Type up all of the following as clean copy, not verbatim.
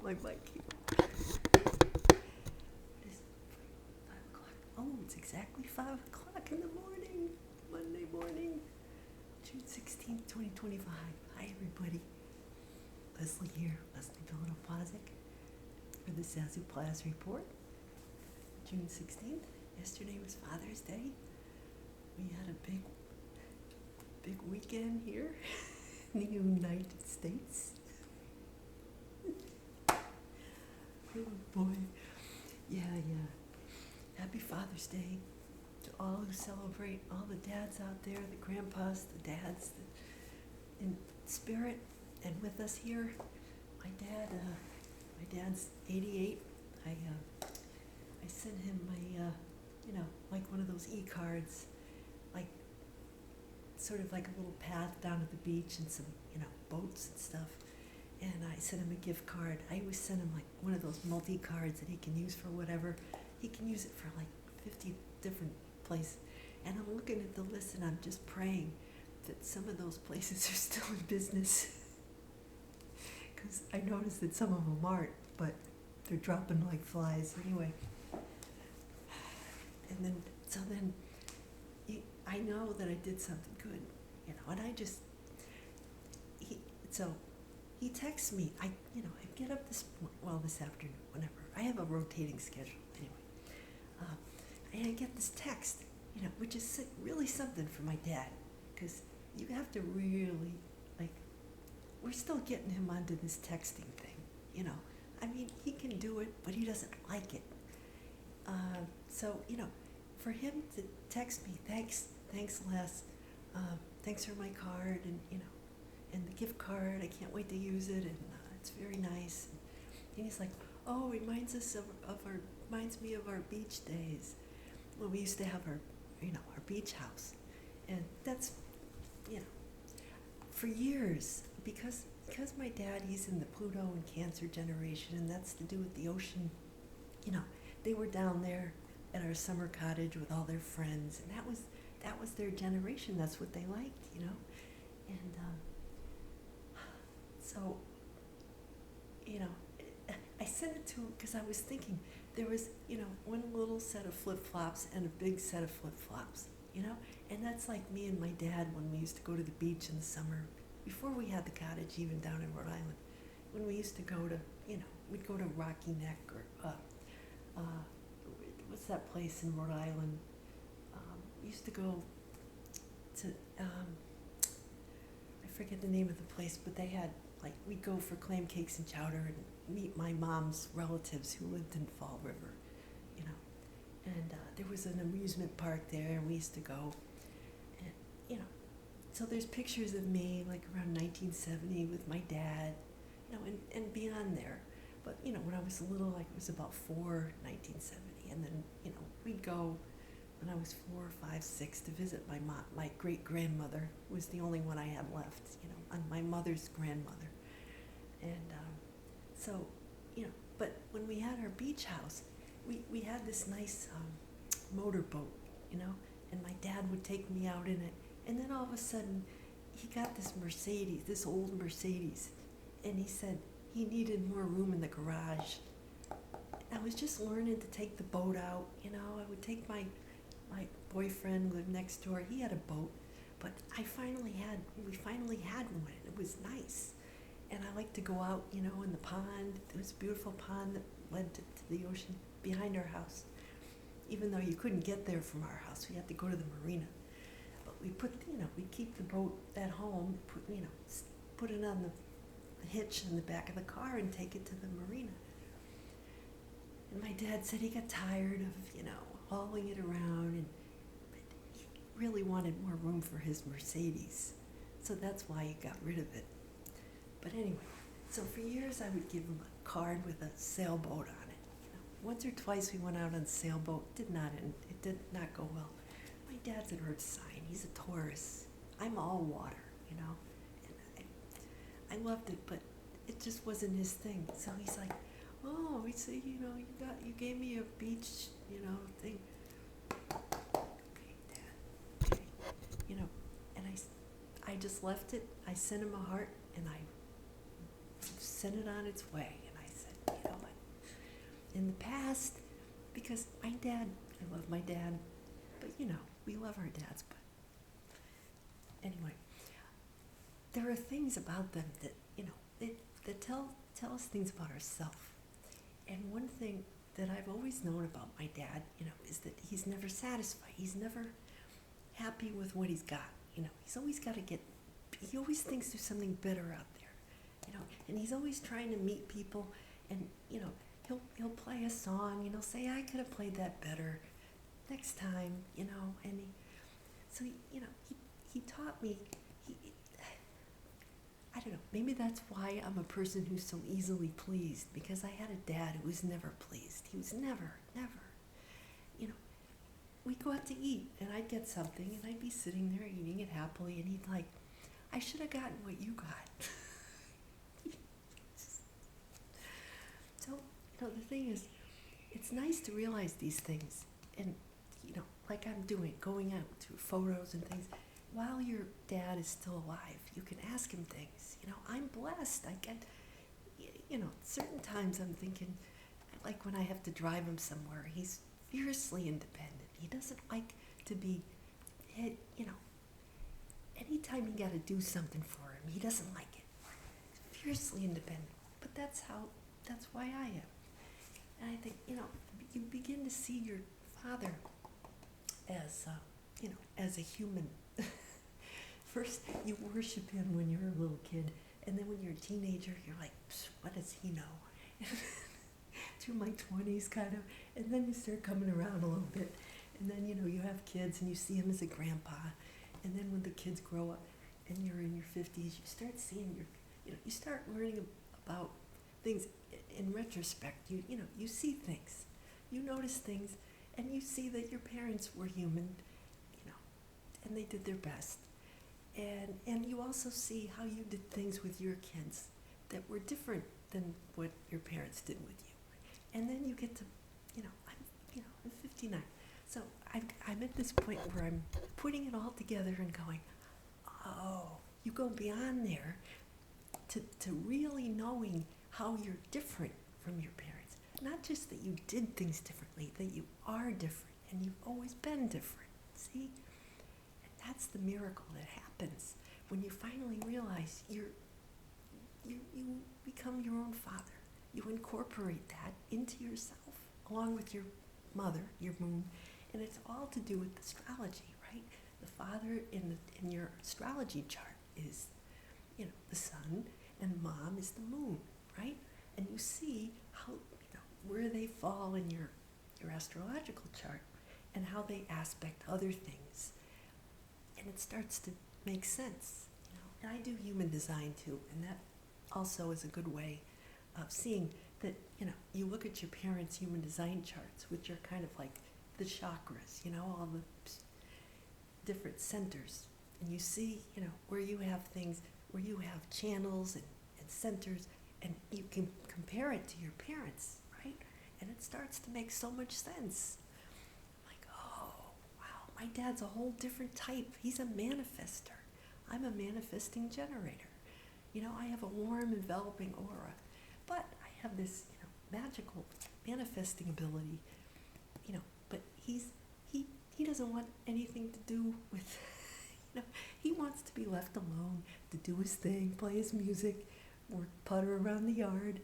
my mic here. It's 5 o'clock. Oh, it's exactly 5 o'clock in the morning, Monday morning, June 16th, 2025. Hi, everybody. Leslie here, Leslie Plazz for the Zazoo Plazz report. June 16th. Yesterday was Father's Day. We had a big weekend here in the United States. Oh boy. Yeah. Happy Father's Day to all who celebrate, all the dads out there, the grandpas, the dads, in spirit and with us here. My dad's 88. I sent him my, like one of those e-cards, like sort of like a little path down to the beach and some, boats and stuff. And I sent him a gift card. I always send him like one of those multi-cards that he can use for whatever. He can use it for like 50 different places. And I'm looking at the list and I'm just praying that some of those places are still in business. Because I noticed that some of them aren't, but they're dropping like flies anyway. And then, I know that I did something good, and he texts me. I get up this afternoon, whenever. I have a rotating schedule anyway. And I get this text, which is really something for my dad, because you have to really, we're still getting him onto this texting thing, he can do it, but he doesn't like it. So, for him to text me, thanks Les, thanks for my card, and the gift card, I can't wait to use it, and it's very nice. And he's like, oh, reminds me of our beach days when we used to have our beach house. And that's, for years, because my dad, he's in the Pluto and Cancer generation, and that's to do with the ocean, they were down there at our summer cottage with all their friends, and that was their generation. That's what they liked, and so I sent it to him because I was thinking there was one little set of flip-flops and a big set of flip-flops, and that's like me and my dad when we used to go to the beach in the summer before we had the cottage, even down in Rhode Island, when we used to go to we'd go to Rocky Neck or what's that place in Rhode Island? We used to go to, I forget the name of the place, but they had, we'd go for clam cakes and chowder and meet my mom's relatives who lived in Fall River, and there was an amusement park there, and we used to go, and, so there's pictures of me, around 1970 with my dad, and beyond there. But, when I was little, it was about 1970. And then, we'd go when I was 4, 5, 6 to visit my mom. My great-grandmother was the only one I had left, my mother's grandmother. And so, but when we had our beach house, we had this nice motorboat, and my dad would take me out in it. And then all of a sudden, he got this old Mercedes, and he said he needed more room in the garage. I was just learning to take the boat out, I would take my boyfriend lived next door. He had a boat, but we finally had one. It was nice. And I like to go out, in the pond. There was a beautiful pond that led to the ocean behind our house. Even though you couldn't get there from our house, we had to go to the marina. But we we keep the boat at home, put it on the hitch in the back of the car and take it to the marina. And my dad said he got tired of, hauling it around, but he really wanted more room for his Mercedes. So that's why he got rid of it. But anyway, so for years I would give him a card with a sailboat on it. Once or twice we went out on a sailboat. It did not go well. My dad's an earth sign. He's a Taurus. I'm all water, and I loved it, but it just wasn't his thing. So he's like, oh, we see, you gave me a beach, thing. Okay, Dad. Okay. And I just left it. I sent him a heart, and I sent it on its way. And I said, in the past, because my dad, I love my dad, but we love our dads, but anyway, there are things about them that, that tell us things about ourselves. And one thing that I've always known about my dad, is that he's never satisfied. He's never happy with what he's got. He's always got to he always thinks there's something better out there, and he's always trying to meet people, and, he'll play a song, and he'll say, I could have played that better next time, and he taught me, I don't know, maybe that's why I'm a person who's so easily pleased, because I had a dad who was never pleased. He was never. We'd go out to eat, and I'd get something, and I'd be sitting there eating it happily, and he'd like, I should have gotten what you got. So, the thing is, it's nice to realize these things, and, like I'm doing, going out to photos and things, while your dad is still alive, you can ask him things. I'm blessed. I get, certain times I'm thinking, like when I have to drive him somewhere, he's fiercely independent. He doesn't like to be, anytime you got to do something for him, he doesn't like it. He's fiercely independent. But that's why I am. And I think, you begin to see your father as, as a human. First, you worship him when you're a little kid, and then when you're a teenager, you're like, what does he know? Through my 20s, kind of, and then you start coming around a little bit, and then, you have kids, and you see him as a grandpa, and then when the kids grow up, and you're in your 50s, you start seeing you start learning about things in retrospect. You see things, you notice things, and you see that your parents were human, and they did their best. And you also see how you did things with your kids that were different than what your parents did with you. And then you get to, I'm 59. So I'm at this point where I'm putting it all together and going, oh, you go beyond there to really knowing how you're different from your parents. Not just that you did things differently, that you are different, and you've always been different. See? That's the miracle that happens when you finally realize you become your own father. You incorporate that into yourself, along with your mother, your moon, and it's all to do with astrology, right? The father in your astrology chart is, the sun, and mom is the moon, right? And you see how, where they fall in your astrological chart, and how they aspect other things. And it starts to make sense, And I do human design too, and that also is a good way of seeing that, you look at your parents' human design charts, which are kind of like the chakras, all the different centers, and you see, where you have things, where you have channels and centers, and you can compare it to your parents, right? And it starts to make so much sense. My dad's a whole different type. He's a manifester. I'm a manifesting generator. I have a warm, enveloping aura. But I have this, magical manifesting ability, but he doesn't want anything to do with, he wants to be left alone, to do his thing, play his music, or putter around the yard.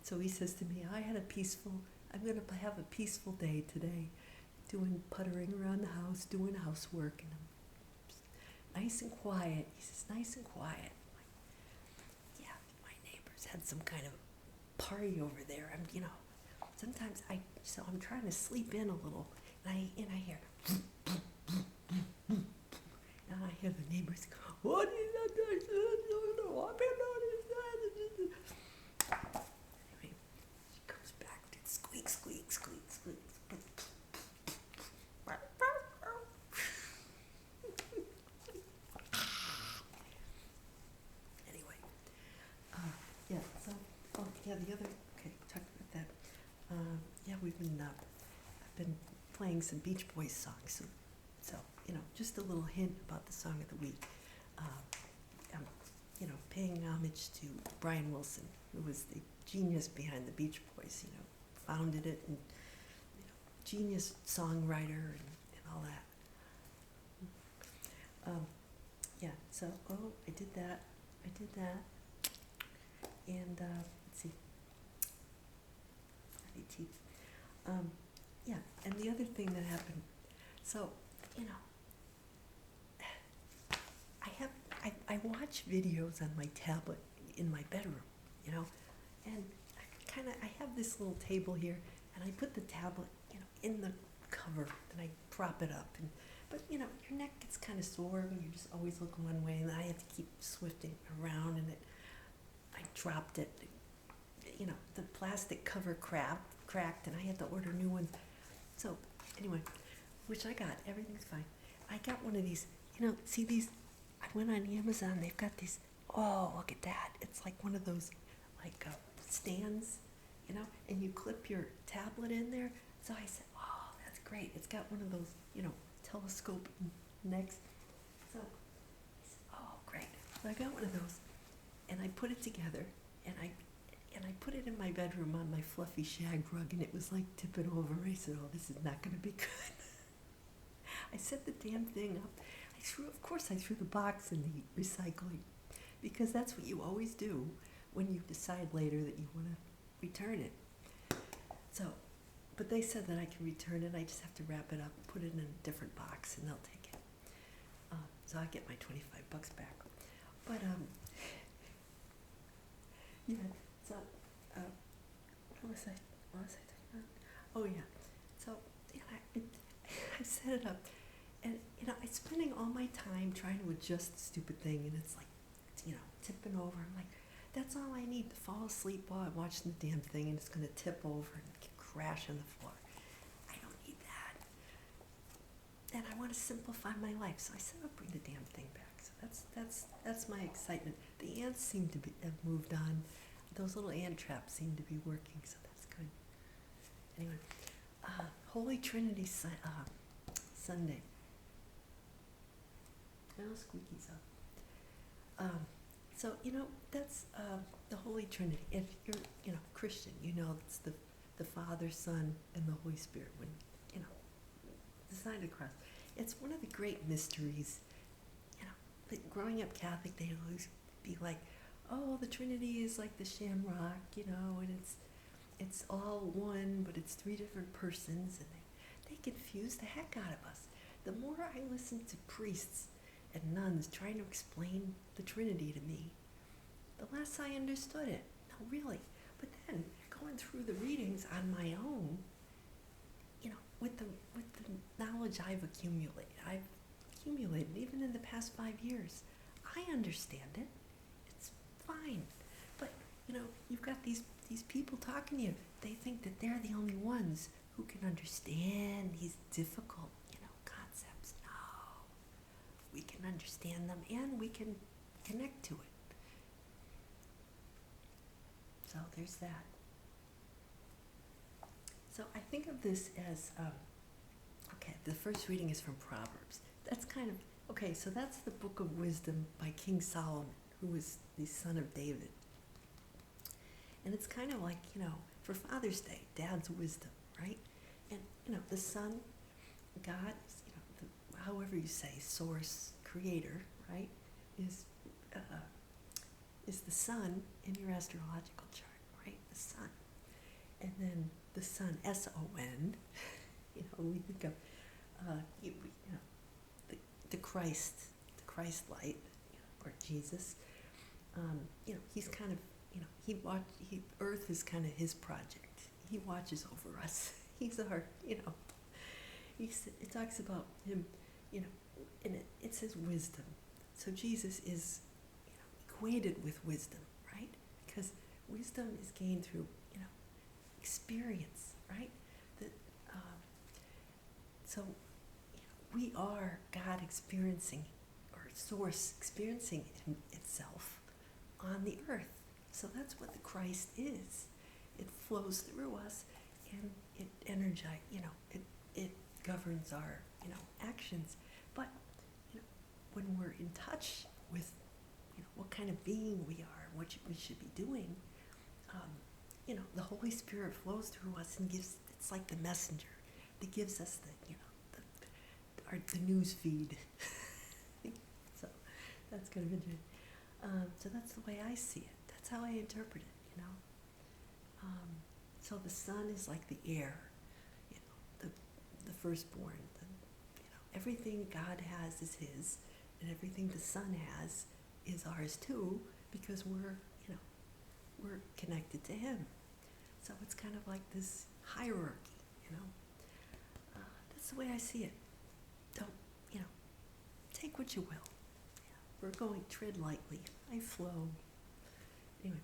So he says to me, I'm going to have a peaceful day today. Doing puttering around the house, doing housework, and I'm nice and quiet. He says, nice and quiet. I'm like, yeah, my neighbors had some kind of party over there. Sometimes I'm trying to sleep in a little, and I hear, and I hear the neighbors go, what is that? Anyway, she comes back, and squeak, squeak, squeak, squeak. I've been playing some Beach Boys songs, so just a little hint about the song of the week. I'm, paying homage to Brian Wilson, who was the genius behind the Beach Boys, founded it, and genius songwriter and all that. Yeah, so, I did that, and, let's see, yeah, and the other thing that happened, so, I watch videos on my tablet in my bedroom, and I have this little table here, and I put the tablet, in the cover, and I prop it up, but your neck gets kind of sore when you just always look one way, and I have to keep swifting around, and I dropped it, the plastic cover cracked, and I had to order new ones. So anyway, which I got, everything's fine. I got one of these, see these, I went on Amazon, they've got these, oh, look at that. It's like one of those, stands, and you clip your tablet in there. So I said, oh, that's great. It's got one of those, telescope necks. So I said, oh, great. So I got one of those, and I put it together, and I put it in my bedroom on my fluffy shag rug, and it was like tipping over. I said, oh, this is not going to be good. I set the damn thing up. Of course I threw the box in the recycling, because that's what you always do when you decide later that you want to return it. So, but they said that I can return it. I just have to wrap it up, put it in a different box, and they'll take it. So I get my $25 back. But yeah. So what was I talking about? Oh yeah. So I set it up, and I'm spending all my time trying to adjust the stupid thing, and it's like, tipping over. I'm like, that's all I need to fall asleep while I'm watching the damn thing, and it's going to tip over and crash on the floor. I don't need that. And I want to simplify my life, so I said I'll bring the damn thing back. So that's my excitement. The ants seem to have moved on. Those little ant traps seem to be working, so that's good. Anyway, Holy Trinity Sunday. Now squeaky's up. So, that's the Holy Trinity. If you're, Christian, it's the Father, Son, and the Holy Spirit. When, the sign of the cross. It's one of the great mysteries. Growing up Catholic, they always be like, oh, the Trinity is like the shamrock, and it's all one, but it's three different persons, and they confuse the heck out of us. The more I listen to priests and nuns trying to explain the Trinity to me, the less I understood it. No, really. But then going through the readings on my own, with the knowledge I've accumulated even in the past 5 years, I understand it. It's fine. But you've got these people talking to you. They think that they're the only ones who can understand these difficult concepts. No. We can understand them, and we can connect to it. So there's that. So I think of this as, the first reading is from Proverbs. That's so that's the Book of Wisdom by King Solomon, who was the son of David. And it's kind of like, for Father's Day, Dad's wisdom, right? And, the Son, God, however you say, source, creator, right, is the sun in your astrological chart, right? The sun. And then the sun, S-O-N, we think of, the Christ light, or Jesus. He's kind of, Earth is kind of his project. He watches over us. He's our, it talks about him, and it says wisdom. So Jesus is, equated with wisdom, right? Because wisdom is gained through, experience, right? So we are God experiencing, or source experiencing itself on the earth. So that's what the Christ is. It flows through us, and it energizes, it governs our, actions. But, when we're in touch with, what kind of being we are, what we should be doing, the Holy Spirit flows through us and it's like the messenger that gives us the news feed. So that's kind of interesting. So that's the way I see it. That's how I interpret it, So the sun is like the air, the firstborn. Everything God has is His, and everything the Son has is ours too, because we're connected to Him. So it's kind of like this hierarchy, That's the way I see it. Don't, take what you will. We're going, tread lightly. I flow. Anyway,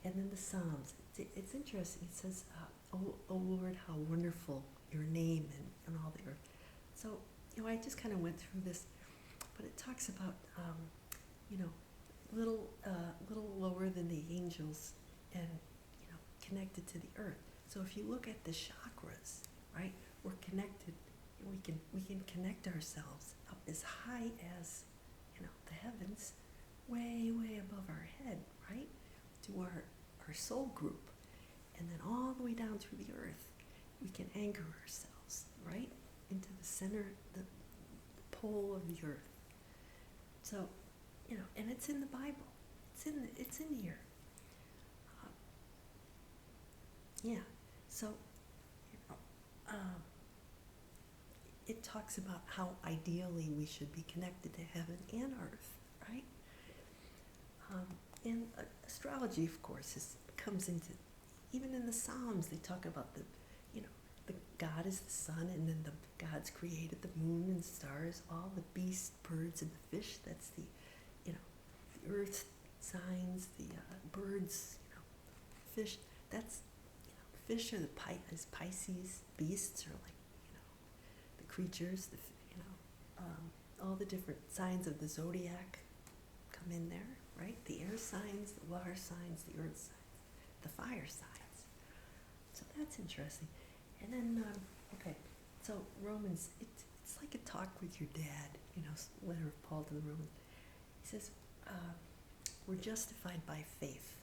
and then the Psalms. It's interesting. It says, oh Lord, how wonderful your name and all the earth. So, I just kind of went through this, but it talks about, little lower than the angels and, connected to the earth. So if you look at the chakras, right, we're connected. We can connect ourselves up as high as, the heavens, way above our head, right, to our soul group, and then all the way down through the earth, we can anchor ourselves, right, into the center, the pole of the earth. So, and it's in the Bible. It's in here. Yeah. So, it talks about how ideally we should be connected to heaven and earth, right? And astrology, of course, comes into, even in the Psalms, they talk about the God is the sun, and then the God's created the moon and stars, all the beasts, birds, and the fish. That's the earth signs, the birds, fish. That's, fish are is Pisces. Beasts are like, the creatures. All the different signs of the zodiac come in there, right? The air signs, the water signs, the earth signs, the fire signs. So that's interesting. And then, so Romans, it's like a talk with your dad, letter of Paul to the Romans. He says, we're justified by faith.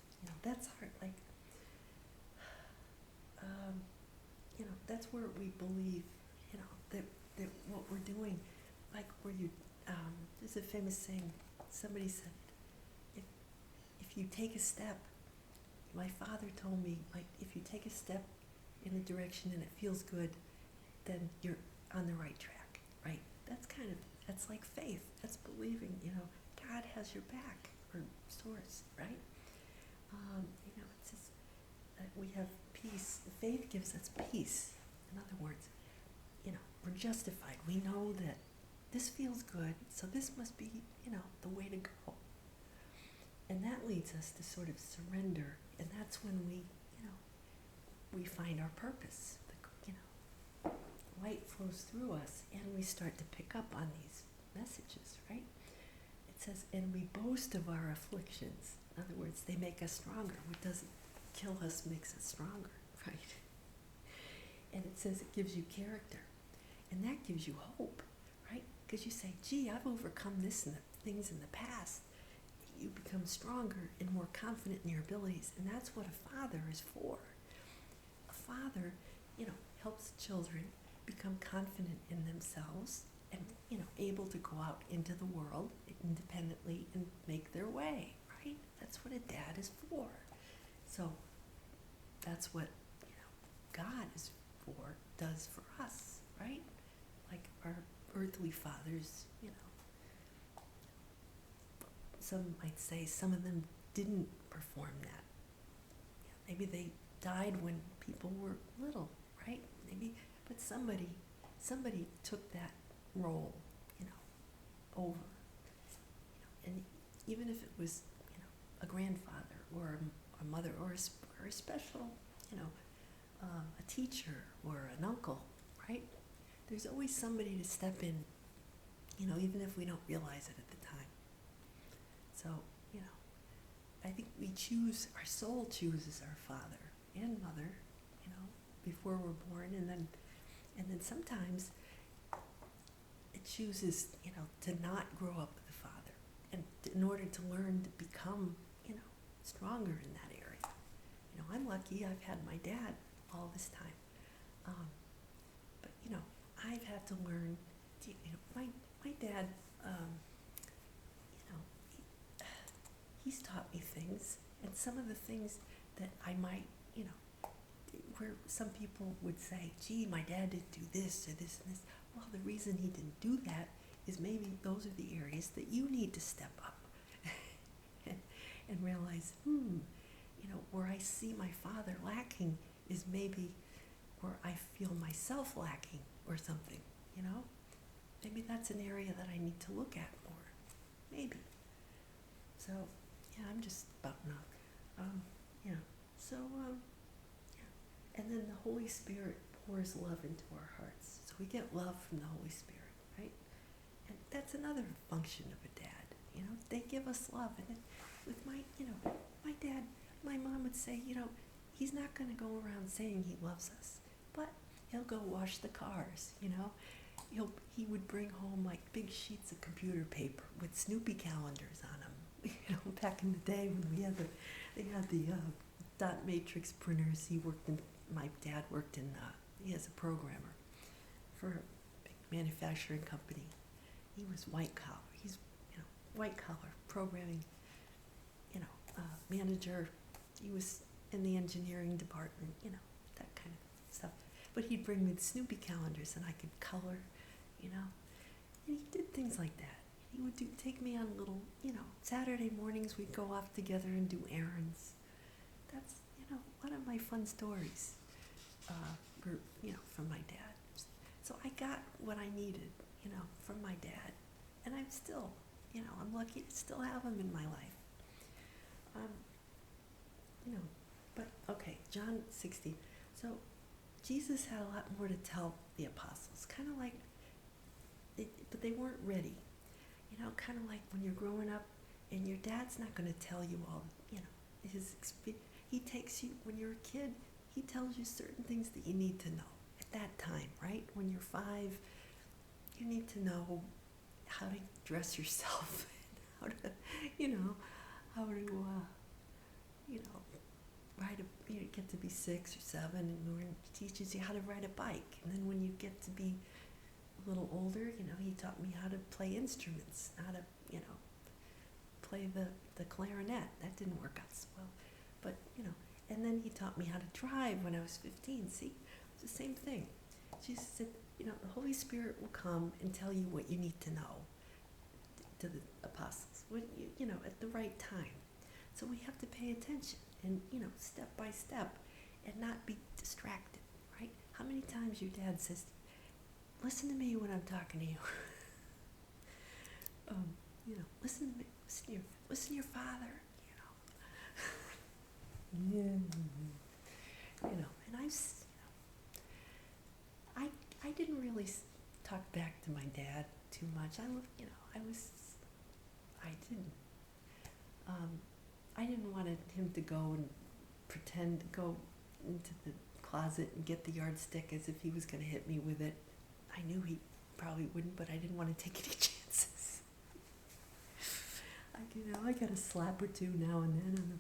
That's hard, that's where we believe, that what we're doing, like where there's a famous saying, somebody said, if you take a step, my father told me, if you take a step in a direction and it feels good, then you're on the right track, right? That's like faith. That's believing, God has your back, or source, right? It says that we have peace. Faith gives us peace. In other words, we're justified. We know that this feels good, so this must be, the way to go. And that leads us to sort of surrender, and that's when we find our purpose. Light flows through us, and we start to pick up on these messages, right? It says, and we boast of our afflictions. In other words, they make us stronger. What doesn't kill us makes us stronger, right? And it says it gives you character, and that gives you hope, right? Because you say, gee, I've overcome this and the things in the past. You become stronger and more confident in your abilities, and that's what a father is for. A father, helps children become confident in themselves and, able to go out into the world independently and make their way, right? That's what a dad is for. So that's what, God is for, does for us, right? Like our earthly fathers, some might say some of them didn't perform that. Maybe they died when people were little, right? Maybe, but somebody took that role, over. And even if it was, a grandfather or a mother or a special, a teacher or an uncle, right? There's always somebody to step in, even if we don't realize it at the time. So, I think our soul chooses our father and mother, before we're born, and then sometimes it chooses, to not grow up with the father, and in order to learn to become, stronger in that area. I'm lucky I've had my dad all this time. But, I've had to learn, my dad, he's taught me things, and some of the things that I might, where some people would say, gee, my dad didn't do this or this and this. Well, the reason he didn't do that is maybe those are the areas that you need to step up and realize, where I see my father lacking is maybe where I feel myself lacking or something, Maybe that's an area that I need to look at more, maybe. So, I'm just butting up. And then the Holy Spirit pours love into our hearts. So we get love from the Holy Spirit, right? And that's another function of a dad, They give us love. And with my dad, my mom would say, he's not going to go around saying he loves us, but he'll go wash the cars, He would bring home like big sheets of computer paper with Snoopy calendars on them. Back in the day when they had the dot matrix printers. My dad worked in, he is a programmer for a big manufacturing company. He was white collar. He's, white collar programming, manager. He was in the engineering department, that kind of stuff. But he'd bring me the Snoopy calendars and I could color, and he did things like that. He would take me on little, Saturday mornings we'd go off together and do errands. That's, one of my fun stories, from my dad. So I got what I needed, from my dad. And I'm still, I'm lucky to still have him in my life. But okay, John 16. So Jesus had a lot more to tell the apostles, kind of like, but they weren't ready. Kind of like when you're growing up and your dad's not going to tell you all, he takes you, when you're a kid, he tells you certain things that you need to know at that time, right? When you're 5, you need to know how to dress yourself, how to, get to be 6 or 7, and he teaches you how to ride a bike. And then when you get to be a little older, he taught me how to play instruments, how to, play the clarinet. That didn't work out so well. But, and then he taught me how to drive when I was 15. See, it's the same thing. Jesus said, the Holy Spirit will come and tell you what you need to know to the apostles, at the right time. So we have to pay attention and, step by step and not be distracted, right? How many times your dad says, listen to me when I'm talking to you. Listen to me, listen to your father, and I didn't really talk back to my dad too much. I didn't want him to go and pretend to go into the closet and get the yardstick as if he was going to hit me with it. I knew he probably wouldn't, but I didn't want to take any chances. I got a slap or two now and then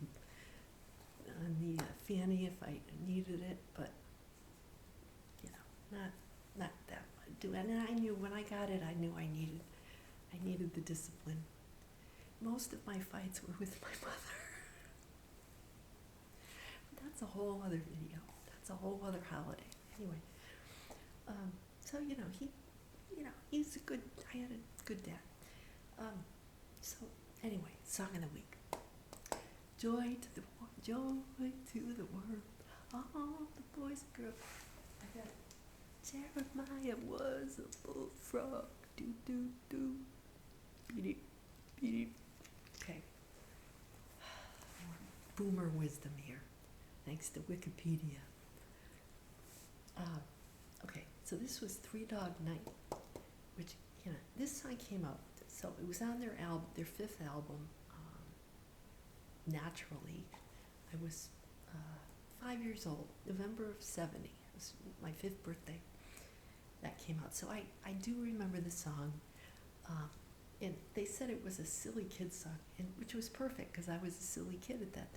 on the fanny if I needed it, but not that much. And I knew when I got it, I knew I needed the discipline. Most of my fights were with my mother. But that's a whole other video. That's a whole other holiday. Anyway, so he's I had a good dad. So anyway, song of the week. Joy to the world, all the boys and girls. I got it. Jeremiah was a bullfrog. Do do do. Beat it, beat it. Okay. Boomer wisdom here, thanks to Wikipedia. Okay, so this was Three Dog Night, which this song came out. So it was on their album, their 5th album. Naturally, I was 5 years old, November of 70. It was my 5th birthday. That came out. So I do remember the song. And they said it was a silly kid song, which was perfect because I was a silly kid at that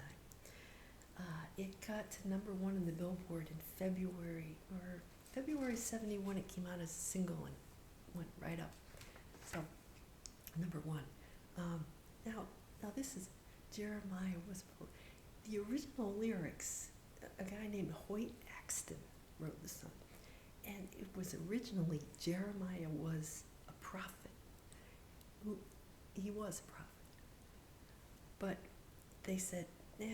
It got to #1 in the Billboard in February 71. It came out as a single and went right up. So, #1. Now this is Jeremiah was the original lyrics. A guy named Hoyt Axton wrote the song, and it was originally Jeremiah was a prophet. He was a prophet, but they said, nah.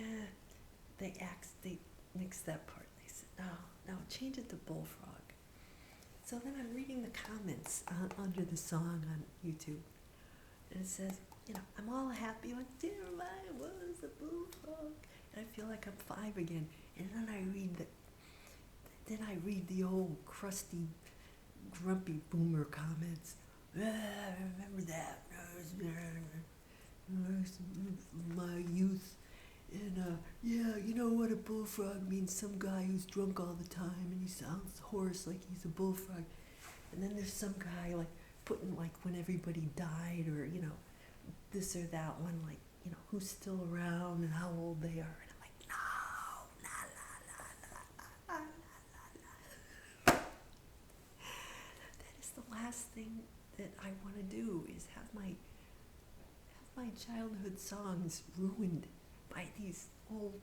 They mixed that part. They said, no, change it to bullfrog. So then I'm reading the comments under the song on YouTube, and it says, I'm all happy like Jeremiah was a bullfrog, and I feel like I'm 5 again. And then I read the old crusty, grumpy boomer comments. I remember that. My youth. And yeah, you know what a bullfrog means? Some guy who's drunk all the time and he sounds hoarse like he's a bullfrog. And then there's some guy like putting like when everybody died or, this or that one, like, who's still around and how old they are. And I'm like, no, la. That is the last thing that I want to do is have my childhood songs ruined by these old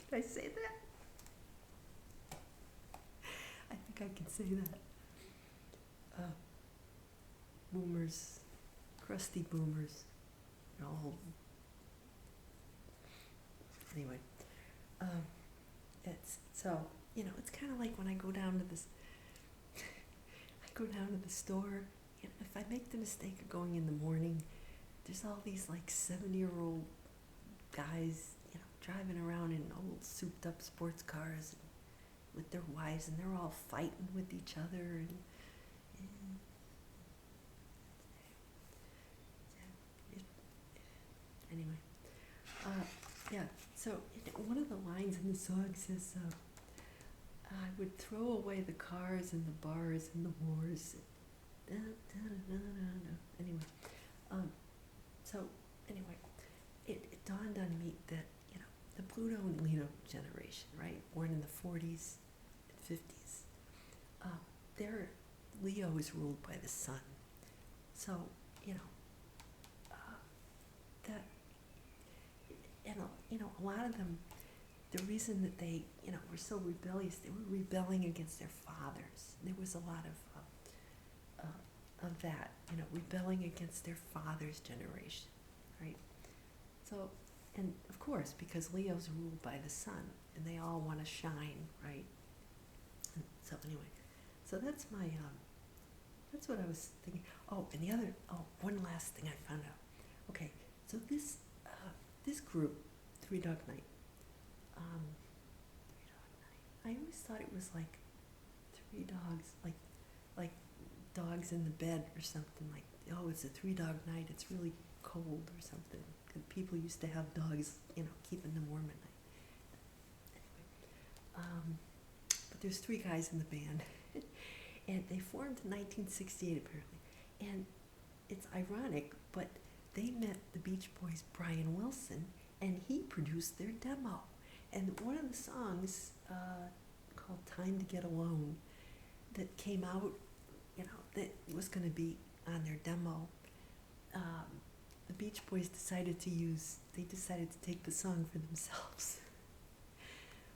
Can I say that? I think I can say that. Boomers, crusty boomers, all. Anyway, it's so it's kind of like when I go down to the store. If I make the mistake of going in the morning, there's all these like 7-year-old guys, driving around in old souped-up sports cars with their wives, and they're all fighting with each other. And anyway, so one of the lines in the song says, I would throw away the cars and the bars and the wars. Anyway, it dawned on me that, the Pluto and Leo generation, right, born in the 40s and 50s, their Leo is ruled by the sun. So, that, and, a lot of them, the reason that they, were so rebellious, they were rebelling against their fathers. There was a lot of that, rebelling against their father's generation, right? So, and of course, because Leo's ruled by the sun, and they all want to shine, right? And so anyway, so that's that's what I was thinking. And one last thing I found out. Okay, so this group, Three Dog Night, I always thought it was like 3 dogs, like dogs in the bed or something, like, it's a 3-dog night, it's really cold or something. And people used to have dogs, keeping them warm at night. Anyway, but there's 3 guys in the band, and they formed in 1968 apparently. And it's ironic, but they met the Beach Boys' Brian Wilson, and he produced their demo. And one of the songs called Time to Get Alone that came out, that was going to be on their demo, the Beach Boys decided to take the song for themselves.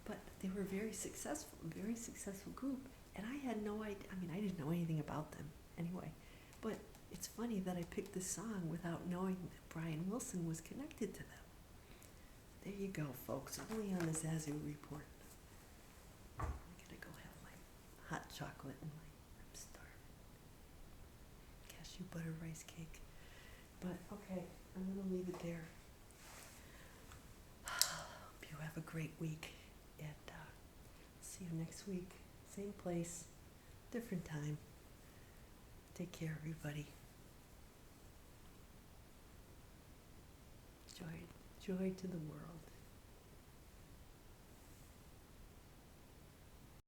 But they were a very successful group, and I had no idea, I didn't know anything about them anyway. But it's funny that I picked this song without knowing that Brian Wilson was connected to them. There you go, folks, only on the Zazoo Report. I'm gonna go have my hot chocolate and I'm starving. Cashew butter rice cake. But okay, I'm gonna leave it there. Hope you have a great week, and see you next week. Same place, different time. Take care, everybody. Joy to the world.